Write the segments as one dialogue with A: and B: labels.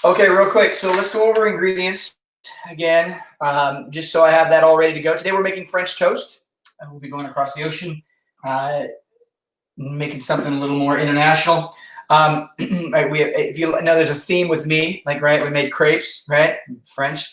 A: Okay, real quick. So let's go over ingredients again, just so I have that all ready to go. Today we're making French toast. We'll be going across the ocean, making something a little more international. Right, if you know, there's a theme with me, like, right, we made crepes, right? French,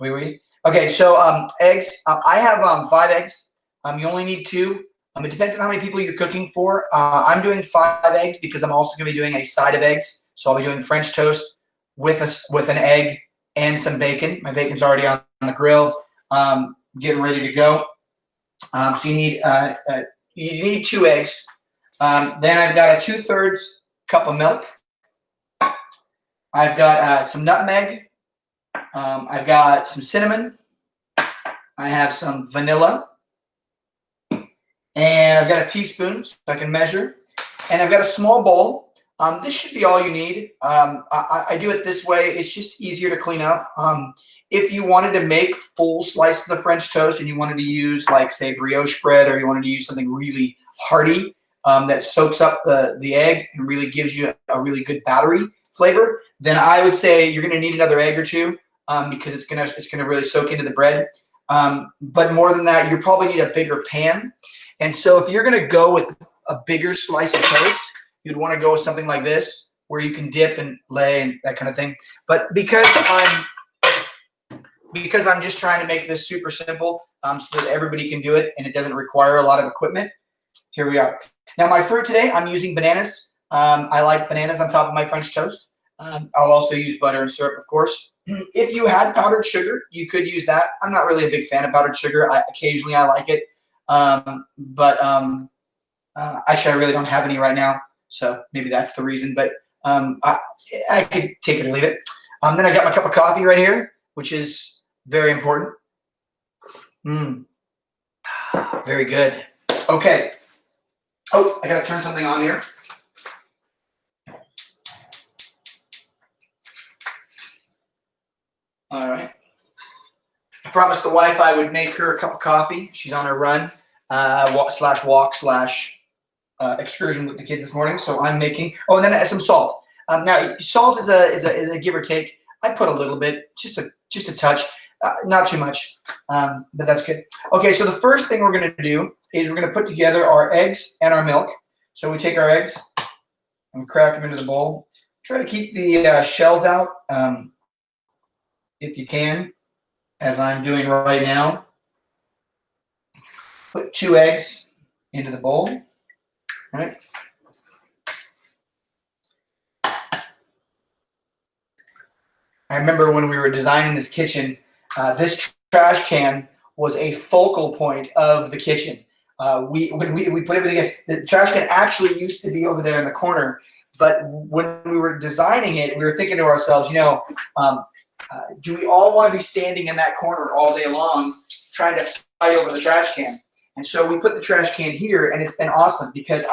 A: oui, oui. Okay, so eggs. I have 5 eggs. You only need 2. It depends on how many people you're cooking for. I'm doing 5 eggs because I'm also going to be doing a side of eggs. So I'll be doing French toast with an egg and some bacon. My bacon's already on the grill, getting ready to go. So you need 2 eggs. Then I've got a 2/3 cup of milk. I've got some nutmeg. I've got some cinnamon. I have some vanilla. And I've got a teaspoon so I can measure. And I've got a small bowl. This should be all you need. I do it this way. It's just easier to clean up. If you wanted to make full slices of French toast and you wanted to use, like, say, brioche bread, or you wanted to use something really hearty that soaks up the egg and really gives you a really good battery flavor, then I would say you're going to need another egg or 2 because it's gonna really soak into the bread. But more than that, you probably need a bigger pan. And so if you're going to go with a bigger slice of toast, you'd want to go with something like this, where you can dip and lay and that kind of thing. But because I'm just trying to make this super simple, so that everybody can do it and it doesn't require a lot of equipment, here we are. Now, my fruit today, I'm using bananas. I like bananas on top of my French toast. I'll also use butter and syrup, of course. If you had powdered sugar, you could use that. I'm not really a big fan of powdered sugar. Occasionally I like it. Actually, I really don't have any right now, so maybe that's the reason. But I could take it or leave it. Then I got my cup of coffee right here, which is very important. Very good. Okay. Oh, I got to turn something on here. All right. I promised the wife I would make her a cup of coffee. She's on her run, walk / excursion with the kids this morning. So I'm making. Oh, and then some salt. Now, salt is a give or take. I put a little bit, just a touch, not too much, but that's good. Okay, so the first thing we're going to do is we're going to put together our eggs and our milk. So we take our eggs and we crack them into the bowl. Try to keep the shells out if you can, as I'm doing right now. Put 2 eggs into the bowl. All right. I remember when we were designing this kitchen, this trash can was a focal point of the kitchen. When we put everything in, the trash can actually used to be over there in the corner. But when we were designing it, we were thinking to ourselves, do we all want to be standing in that corner all day long trying to fight over the trash can? And so we put the trash can here, and it's been awesome because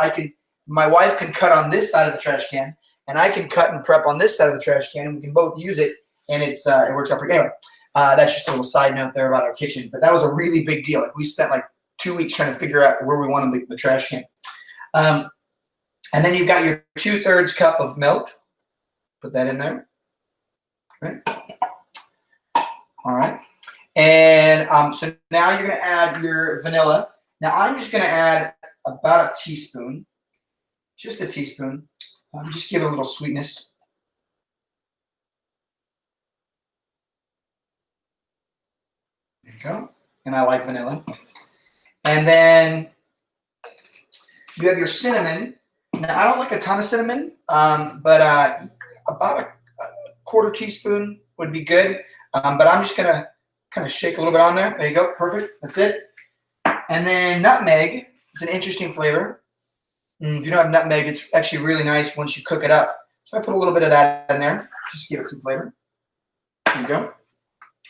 A: my wife can cut on this side of the trash can, and I can cut and prep on this side of the trash can, and we can both use it, and it works out pretty. Anyway, that's just a little side note there about our kitchen, but that was a really big deal. Like, we spent like 2 weeks trying to figure out where we wanted the trash can. And then you've got your 2/3 cup of milk. Put that in there. Okay. All right. And so now you're going to add your vanilla. Now I'm just going to add about a teaspoon, just a teaspoon. Just give it a little sweetness. There you go. And I like vanilla. And then you have your cinnamon. Now, I don't like a ton of cinnamon, but about a 1/4 teaspoon would be good. But I'm just going to kind of shake a little bit on there. There you go. Perfect. That's it. And then nutmeg. It's an interesting flavor. If you don't have nutmeg, it's actually really nice once you cook it up. So I put a little bit of that in there. Just give it some flavor. There you go.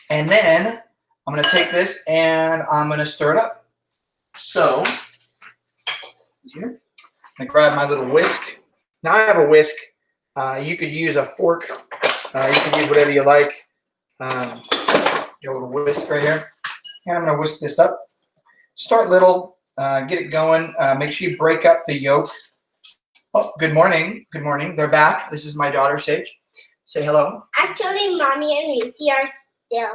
A: And then I'm going to take this and I'm going to stir it up. So here, I'm going to grab my little whisk. Now I have a whisk. You could use a fork. You can use whatever you like. Get a little whisk right here. And I'm going to whisk this up. Start little. Get it going. Make sure you break up the yolk. Oh, good morning. Good morning. They're back. This is my daughter, Sage. Say hello.
B: Actually, Mommy and Reese are still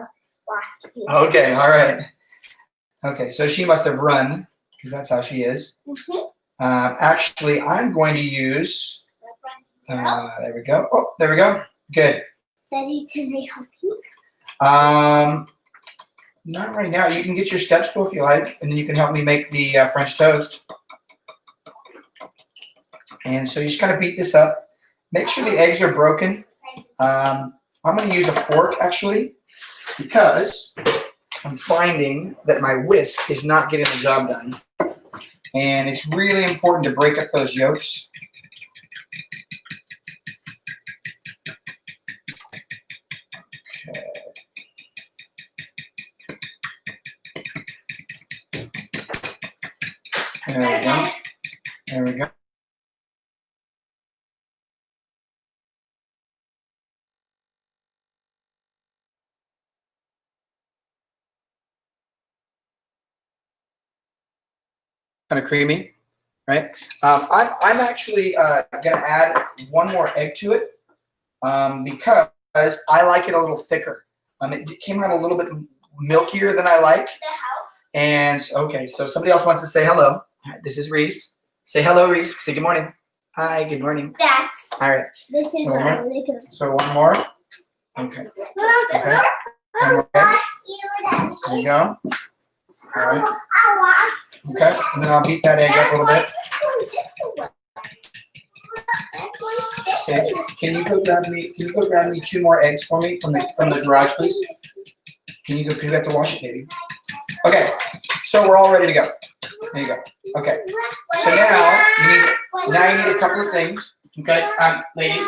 B: watching.
A: Okay, all right. Okay, so she must have run because that's how she is. Actually, I'm going to use. There we go. Oh, there we go. Good.
B: Daddy, can I help you?
A: Not right now. You can get your step stool if you like, and then you can help me make the French toast. And so you just kind of beat this up. Make sure the eggs are broken. I'm going to use a fork actually because I'm finding that my whisk is not getting the job done. And it's really important to break up those yolks. Okay. There we go. There we go. Kind of creamy, right? I'm actually going to add one more egg to it because I like it a little thicker. It came out a little bit milkier than I like. And okay, so somebody else wants to say hello. This is Reese. Say hello, Reese. Say good morning. Hi, good morning.
B: That's.
A: All right.
B: This is my little.
A: So one more. Okay. Okay. One more egg. There you go. All right. Okay, and then I'll beat that egg up a little bit. Sage, can you go grab me 2 more eggs for me from the garage, please? Can you have to wash it, baby? Okay, so we're all ready to go. There you go. Okay. So now you need a couple of things. Okay, ladies,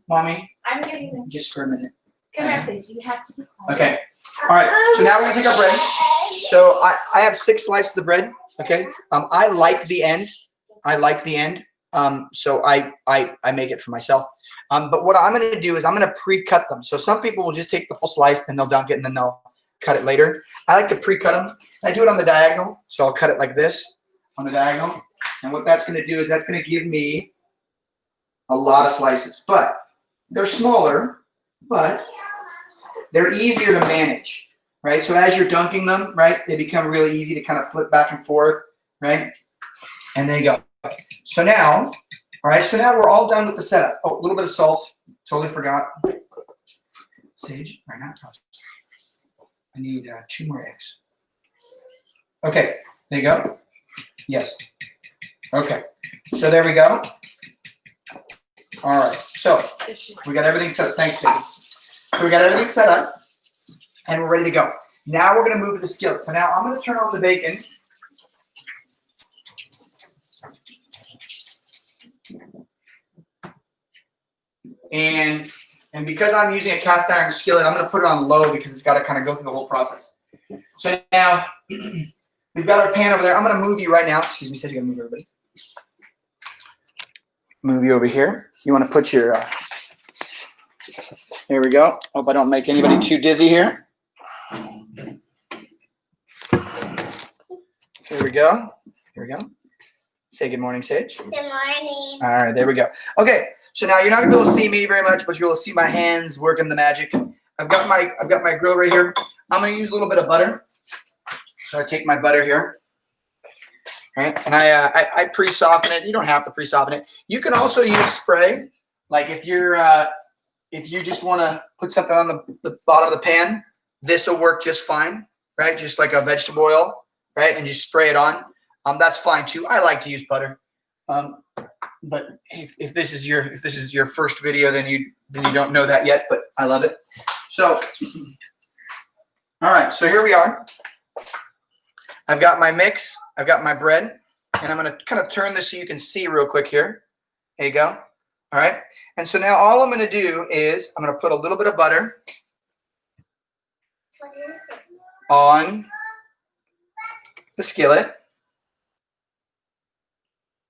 A: mommy. I'm getting them. Just for a minute.
C: Come here, please. You have to be quiet.
A: Okay. All right. So now we're gonna take our bread. So I have 6 slices of bread. Okay. I like the end. So I make it for myself. But what I'm gonna do is I'm gonna pre-cut them. So some people will just take the full slice and they'll dunk it and then they'll cut it later. I like to pre-cut them. I do it on the diagonal. So I'll cut it like this on the diagonal. And what that's gonna do is that's gonna give me a lot of slices. But they're smaller, but they're easier to manage. Right, so as you're dunking them, right, they become really easy to kind of flip back and forth, right? And there you go. So now, all right, so now we're all done with the setup. Oh, a little bit of salt. Totally forgot. Sage, right now. I need 2 more eggs. Okay, there you go. Yes. Okay, so there we go. All right, so we got everything set up. Thanks, Sage. So we got everything set up. And we're ready to go. Now we're going to move to the skillet. So now I'm going to turn on the bacon. And because I'm using a cast iron skillet, I'm going to put it on low because it's got to kind of go through the whole process. So now we've got our pan over there. I'm going to move you right now. Excuse me, said you got to move everybody. Move you over here. You want to put your, here we go. Hope I don't make anybody too dizzy here. Here we go. Here we go. Say good morning, Sage.
B: Good morning.
A: All right, there we go. Okay, so now you're not gonna be able to see me very much, but you'll be able to see my hands working the magic. I've got my grill right here. I'm gonna use a little bit of butter. So I take my butter here. All right, and I pre-soften it. You don't have to pre-soften it. You can also use spray. Like if you just want to put something on the bottom of the pan, this will work just fine, right? Just like a vegetable oil, right? And just spray it on. That's fine too. I like to use butter. But if this is your first video, then you don't know that yet, but I love it. So, all right, so here we are. I've got my mix, I've got my bread, and I'm gonna kind of turn this so you can see real quick here. There you go. All right, and so now all I'm gonna do is I'm gonna put a little bit of butter on the skillet.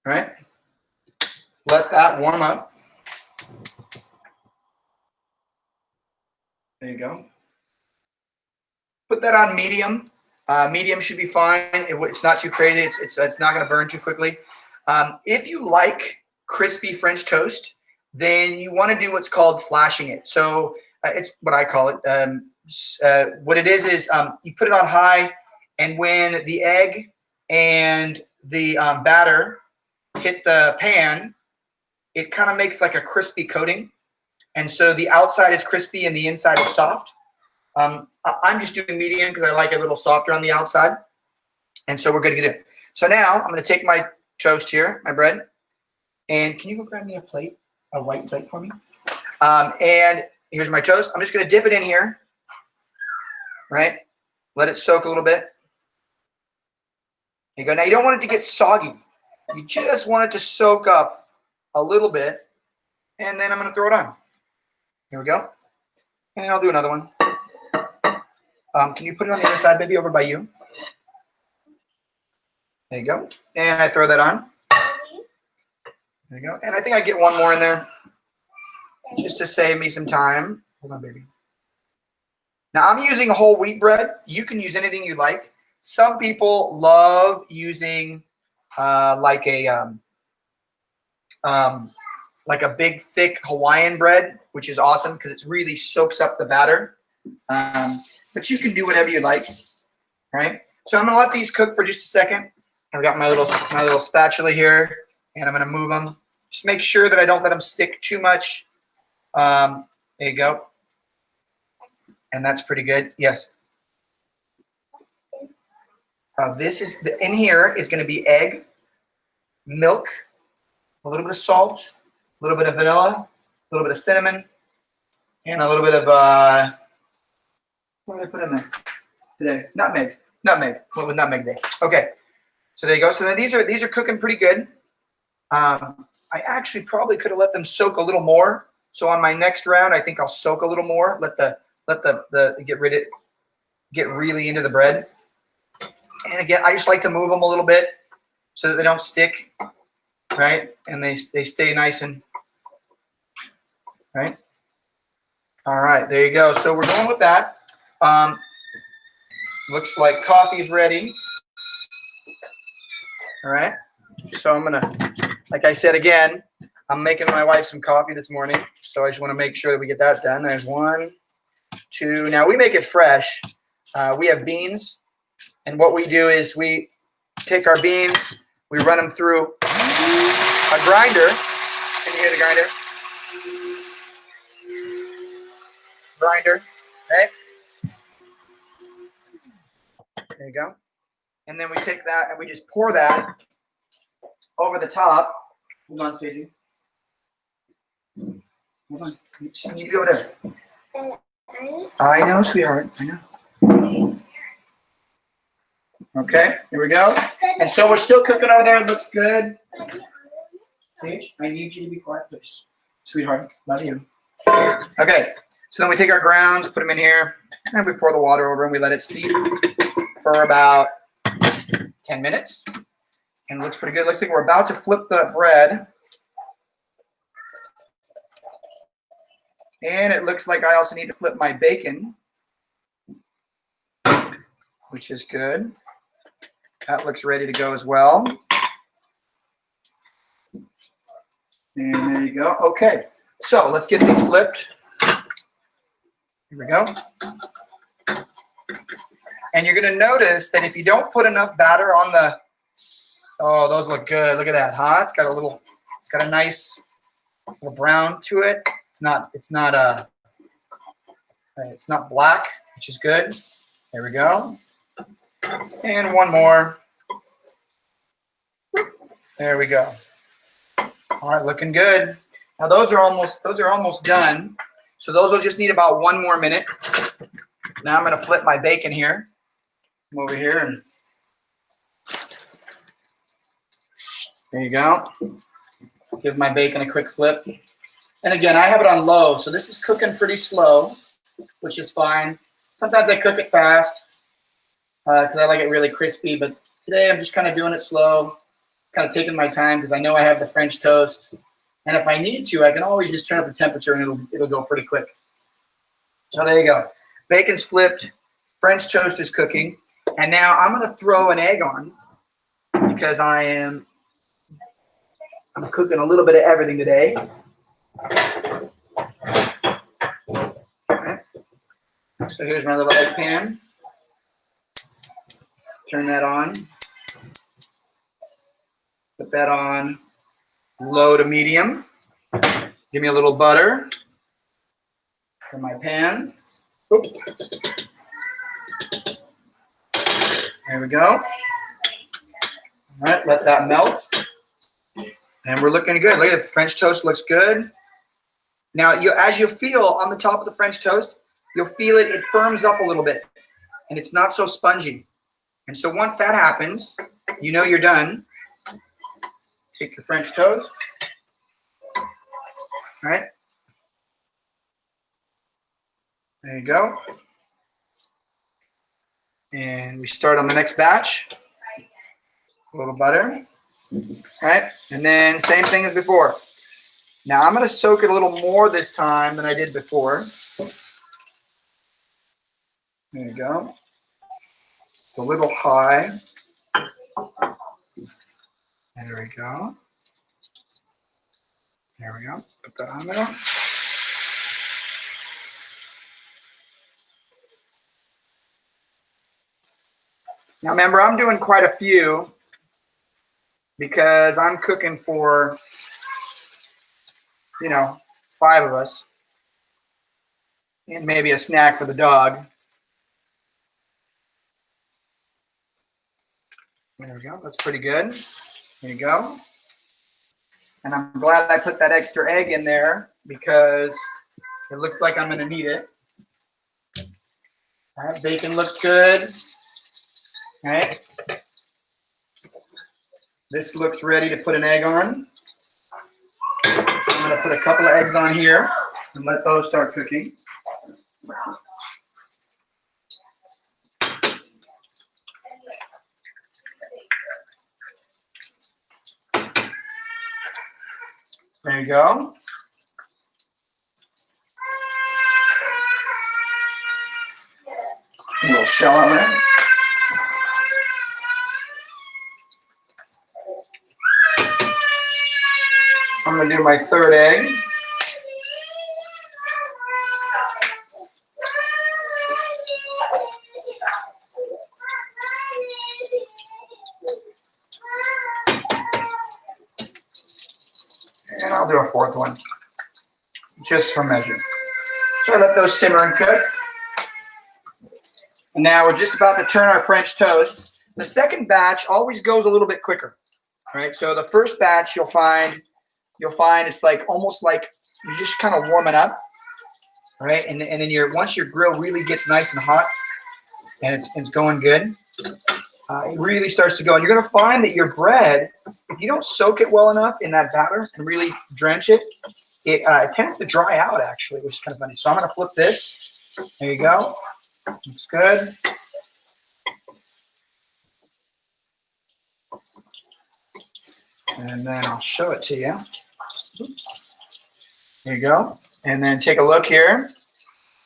A: All right, let that warm up. There you go. Put that on medium. Medium should be fine. It's not too crazy. It's not going to burn too quickly. If you like crispy French toast, then you want to do what's called flashing it. So it's what I call it. What it is you put it on high, and when the egg and the batter hit the pan, it kind of makes like a crispy coating. And so the outside is crispy and the inside is soft. I'm just doing medium because I like it a little softer on the outside. And so we're going to get it. So now I'm going to take my toast here, my bread. And can you go grab me a plate, a white plate for me? And here's my toast. I'm just going to dip it in here. Right? Let it soak a little bit. There you go. Now you don't want it to get soggy. You just want it to soak up a little bit. And then I'm going to throw it on. Here we go. And I'll do another one. Can you put it on the other side, baby, over by you? There you go. And I throw that on. There you go. And I think I get one more in there just to save me some time. Hold on, baby. Now, I'm using whole wheat bread. You can use anything you like. Some people love using like a big, thick Hawaiian bread, which is awesome because it really soaks up the batter. But you can do whatever you like, right? So I'm going to let these cook for just a second. I've got my little spatula here, and I'm going to move them. Just make sure that I don't let them stick too much. There you go. And that's pretty good. Yes. This is in here is going to be egg, milk, a little bit of salt, a little bit of vanilla, a little bit of cinnamon, and a little bit of what did I put in there today? Nutmeg. What was nutmeg day? Okay. So there you go. So then these are cooking pretty good. I actually probably could have let them soak a little more. So on my next round, I think I'll soak a little more. Let the get really into the bread. And again, I just like to move them a little bit so that they don't stick, right? And they stay nice and right. All right, there you go. So we're going with that. Looks like coffee is ready. All right. So I'm gonna, like I said again, I'm making my wife some coffee this morning. So I just want to make sure that we get that done. There's 1, 2. Now we make it fresh. We have beans, and what we do is we take our beans, we run them through a grinder. Can you hear the grinder? Grinder, right? There you go. And then we take that and we just pour that over the top. Hold on, Seiji. Hold on. You just need to be over there. I know, sweetheart. I know. Okay, here we go. And so we're still cooking over there. It looks good. Sage, I need you to be quiet, please. Sweetheart, love you. Okay, so then we take our grounds, put them in here, and we pour the water over and we let it steep for about 10 minutes. And it looks pretty good. Looks like we're about to flip the bread. And it looks like I also need to flip my bacon, which is good. That looks ready to go as well. And there you go. Okay, so let's get these flipped. Here we go. And you're going to notice that if you don't put enough batter on the, oh, those look good. Look at that, huh? It's got a nice little brown to it. It's not black, which is good. There we go. And one more. There we go. All right, looking good. Now those are almost done. So those will just need about 1 more minute. Now I'm going to flip my bacon here. Come over here and there you go. Give my bacon a quick flip. And again, I have it on low, so this is cooking pretty slow, which is fine. Sometimes I cook it fast because I like it really crispy, but today I'm just kind of doing it slow, kind of taking my time because I know I have the French toast. And if I need to, I can always just turn up the temperature and it'll go pretty quick. So there you go. Bacon's flipped, French toast is cooking, and now I'm going to throw an egg on because I'm cooking a little bit of everything today. So here's my little egg pan. Turn that on. Put that on low to medium. Give me a little butter in my pan. Oop. There we go. All right, let that melt. And we're looking good. Look at this, French toast looks good. Now, as you feel on the top of the French toast, you'll feel it firms up a little bit, and it's not so spongy. And so once that happens, you know you're done. Take your French toast. All right. There you go. And we start on the next batch. A little butter. All right. And then same thing as before. Now I'm going to soak it a little more this time than I did before. There you go. It's a little high. There we go. There we go. Put that on there. Now remember, I'm doing quite a few because I'm cooking for, 5 of us. And maybe a snack for the dog. There we go. That's pretty good. There you go. And I'm glad I put that extra egg in there because it looks like I'm going to need it. All right, bacon looks good. All right. This looks ready to put an egg on. I'm going to put a couple of eggs on here and let those start cooking. There you go. A little shell on there. I'm going to do my third egg. And I'll do a fourth one, just for measure. So I let those simmer and cook. And now we're just about to turn our French toast. The second batch always goes a little bit quicker, right? So the first batch you'll find it's like almost like you're just kind of warming up, right? And then once your grill really gets nice and hot and it's going good, it really starts to go. And you're going to find that your bread, if you don't soak it well enough in that batter and really drench it, it tends to dry out actually, which is kind of funny. So I'm going to flip this. There you go. Looks good. And then I'll show it to you. There you go. And then take a look here.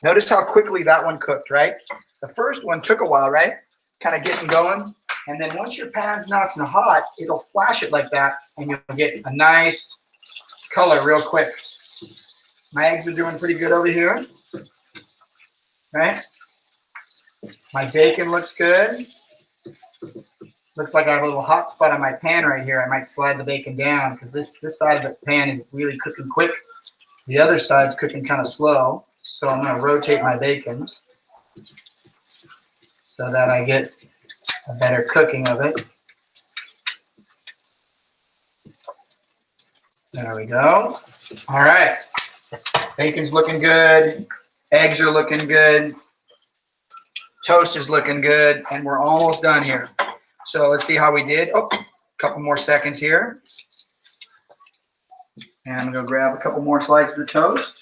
A: Notice how quickly that one cooked, right? The first one took a while, right? Kind of getting going. And then once your pan's nice and hot, it'll flash it like that, and you'll get a nice color real quick. My eggs are doing pretty good over here. Right? My bacon looks good. Looks like I have a little hot spot on my pan right here. I might slide the bacon down because this side of the pan is really cooking quick. The other side's cooking kind of slow. So I'm going to rotate my bacon so that I get a better cooking of it. There we go. All right. Bacon's looking good. Eggs are looking good. Toast is looking good. And we're almost done here. So let's see how we did. Oh, a couple more seconds here. And I'm going to grab a couple more slices of toast.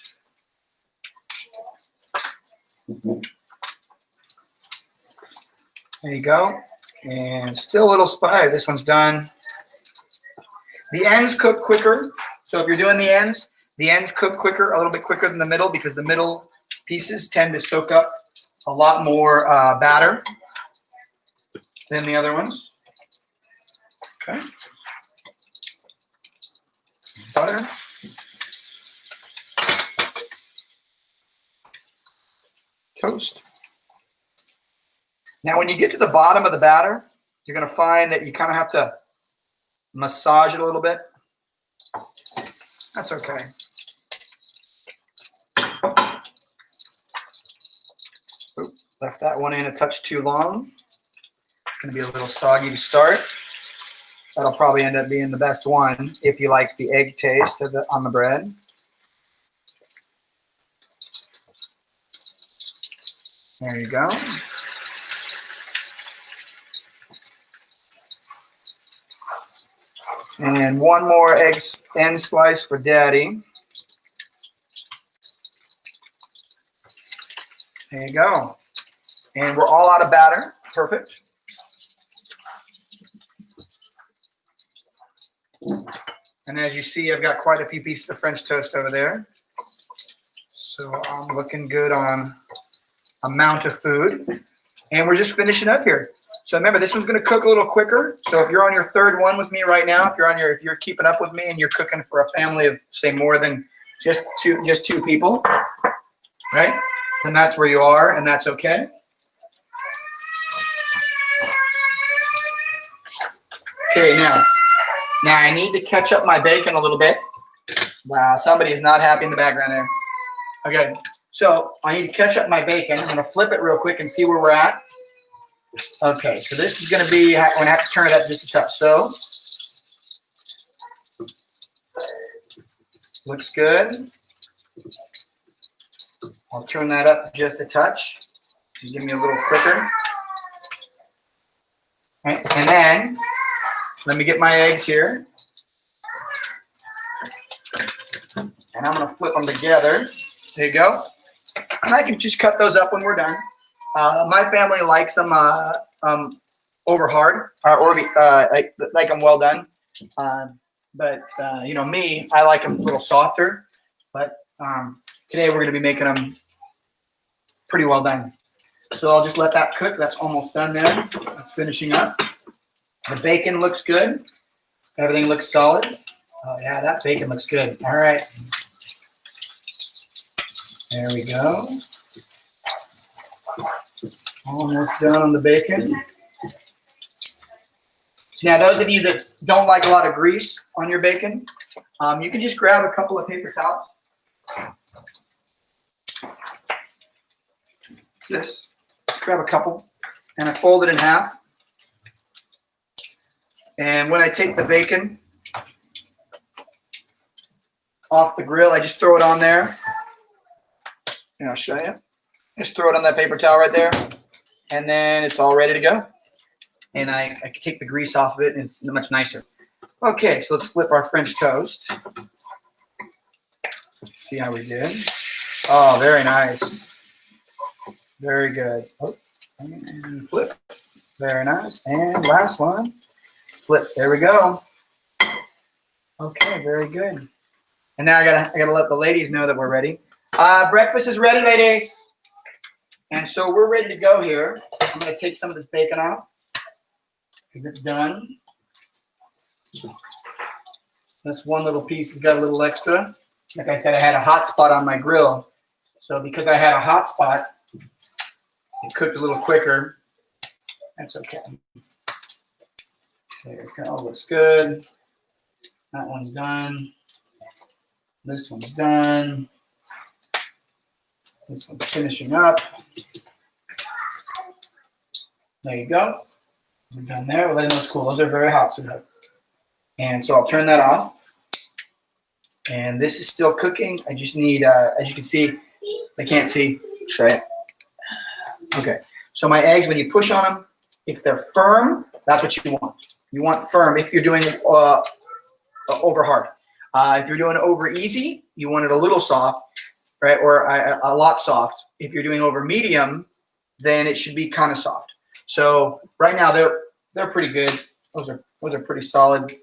A: There you go. And still a little spicy. This one's done. The ends cook quicker. So if you're doing the ends cook quicker, a little bit quicker than the middle because the middle pieces tend to soak up a lot more batter than the other ones. Okay. Butter. Toast. Now, when you get to the bottom of the batter, you're going to find that you kind of have to massage it a little bit. That's okay. Oop, left that one in a touch too long. It's going to be a little soggy to start. That'll probably end up being the best one if you like the egg taste on the bread. There you go. And one more egg end slice for Daddy. There you go. And we're all out of batter. Perfect. And as you see, I've got quite a few pieces of French toast over there. So I'm looking good on amount of food. And we're just finishing up here. So remember, this one's going to cook a little quicker. So if you're on your third one with me right now, if you're keeping up with me and you're cooking for a family of, say, more than just two people, right? Then that's where you are, and that's okay. Okay, now I need to catch up my bacon a little bit. Wow, somebody is not happy in the background there. Okay, so I need to catch up my bacon. I'm going to flip it real quick and see where we're at. Okay, so this is going to be, I'm going to have to turn it up just a touch. So, looks good. I'll turn that up just a touch. Give me a little quicker. And then, let me get my eggs here. And I'm going to flip them together. There you go. And I can just cut those up when we're done. My family likes them over hard, like them well done. But you know me, I like them a little softer. But today we're going to be making them pretty well done. So I'll just let that cook. That's almost done there. That's finishing up. The bacon looks good. Everything looks solid. Oh yeah, that bacon looks good. All right. There we go. Almost done on the bacon. So now those of you that don't like a lot of grease on your bacon, you can just grab a couple of paper towels. Just grab a couple, and I fold it in half. And when I take the bacon off the grill, I just throw it on there. And I'll show you. Just throw it on that paper towel right there. And then it's all ready to go. And I can take the grease off of it, and it's much nicer. Okay, so let's flip our French toast. Let's see how we did. Oh, very nice. Very good. Oh, and flip. Very nice. And last one. Flip. There we go. Okay, very good. And now I gotta let the ladies know that we're ready. Breakfast is ready, ladies. And so we're ready to go here. I'm going to take some of this bacon off because it's done. This one little piece has got a little extra. Like I said, I had a hot spot on my grill. So because I had a hot spot, it cooked a little quicker. That's okay. There you go. Looks good. That one's done. This one's done. This one's finishing up. There you go. We're done there. We're letting those cool. Those are very hot, so and so I'll turn that off. And this is still cooking. I just need, as you can see, I can't see. Try it. Okay. So my eggs, when you push on them, if they're firm, that's what you want. You want firm if you're doing over hard. If you're doing over easy, you want it a little soft. Right, or a lot soft. If you're doing over medium, then it should be kind of soft. So right now they're pretty good. Those are pretty solid.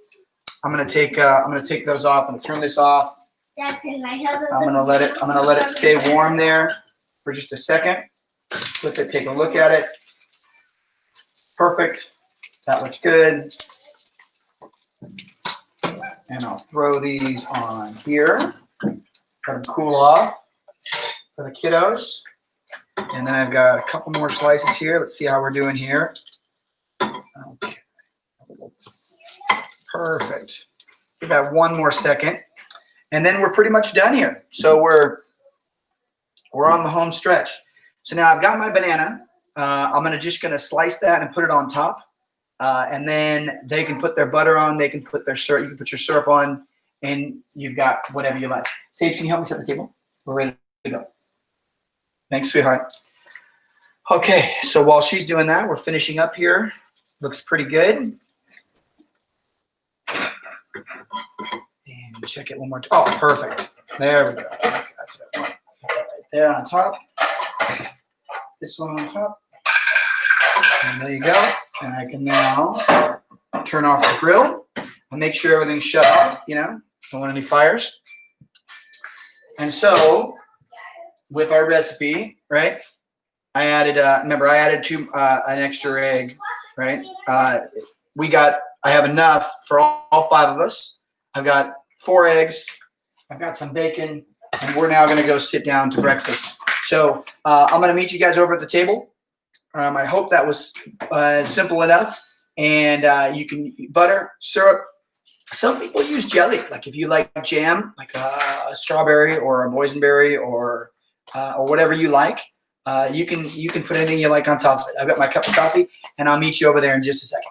A: I'm gonna take those off. I'm gonna turn this off. I'm gonna let it stay warm there for just a second. Flip it. Take a look at it. Perfect. That looks good. And I'll throw these on here. Let them cool off for the kiddos. And then I've got a couple more slices here. Let's see how we're doing here. Okay. Perfect. Give that one more second. And then we're pretty much done here. So we're on the home stretch. So now I've got my banana. I'm just gonna slice that and put it on top. And then they can put their butter on. They can put their syrup. You can put your syrup on, and you've got whatever you like. Sage, can you help me set the table? We're ready to go. Thanks, sweetheart. Okay, so while she's doing that, we're finishing up here. Looks pretty good. And check it one more time. Oh, perfect. There we go. That's what I want. Right there on top. This one on top. And there you go. And I can now turn off the grill and make sure everything's shut off, you know, don't want any fires. And so with our recipe, right, I added, remember I added an extra egg, right? I have enough for all 5 of us. I've got 4 eggs. I've got some bacon, and we're now going to go sit down to breakfast. So I'm going to meet you guys over at the table. I hope that was simple enough. And you can butter, syrup. Some people use jelly. Like if you like jam, like a strawberry or a boysenberry or whatever you like, you can put anything you like on top of it. I've got my cup of coffee, and I'll meet you over there in just a second.